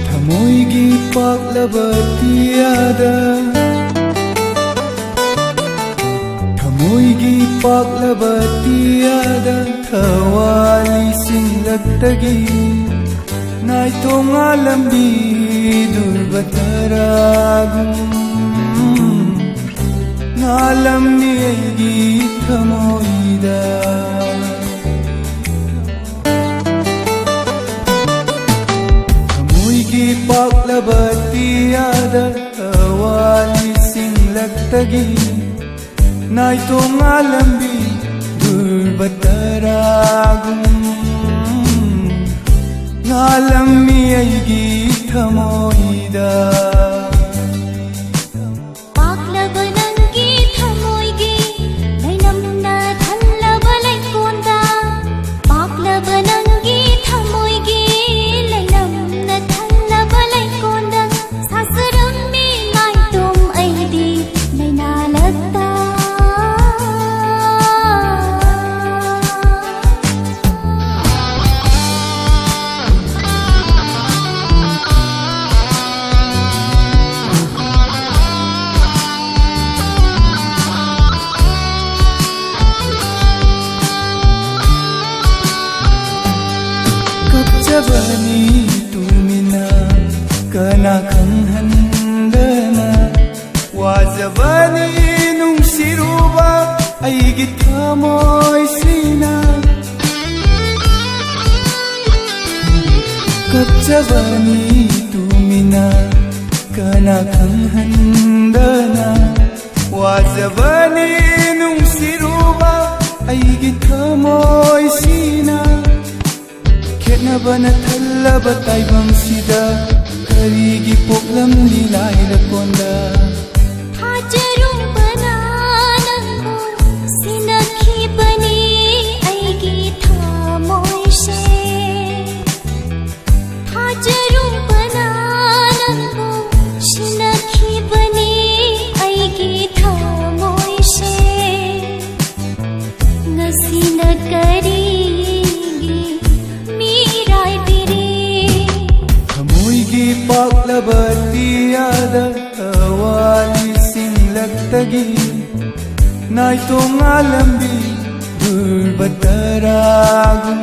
Thamoigi paklaba atiyada, Thamoigi paklaba atiyada, thawali singlagtagi naitong alambi durbataragum ngalam ni aigi thamoida. Thamoigi paklaba atiyada, thawali singlagtagi naitong alambi durbataragum ngalam ni aigi thamoida. paklaba nangi thamoigi lainamna thallaba laikonda, paklaba nangi thamoigi lainamna thallaba laikonda, sasarammi naitom aidi lainalakta. Kapchabani tumina kana khanghandana, wajabani nungsiruba aigi thamoisina. Kapchabani tumina kana khanghandana, wajabani nungsiruba aigi thamoisina. Khetnabana thallaba taibamsida karigi poklamli lairakonda. Hajarumbana nangu sinakhibani aigi thamoise, hajarumbana nangu sinakhibani aigi thamoise, ngasina karigi Thamoigi paklaba atiyada, thawali singlagtagi naitong alambi durbataragum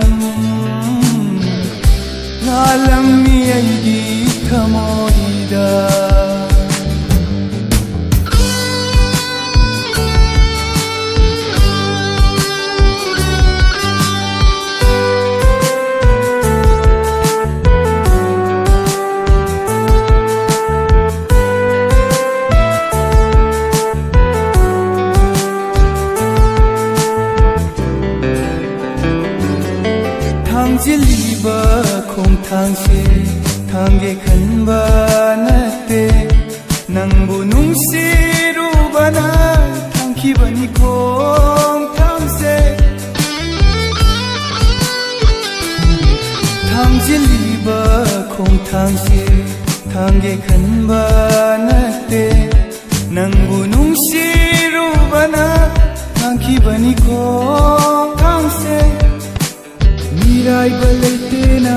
ngalam ni aigi thamoida. Thangziliba khongthangse thangge khanba nate, nangbu nungsirubana thangkhibani khongthangse. Thangziliba khongthangse thangge khanba nate, nangbu nungsirubana thangkhibani khongthangse. Mirai balete na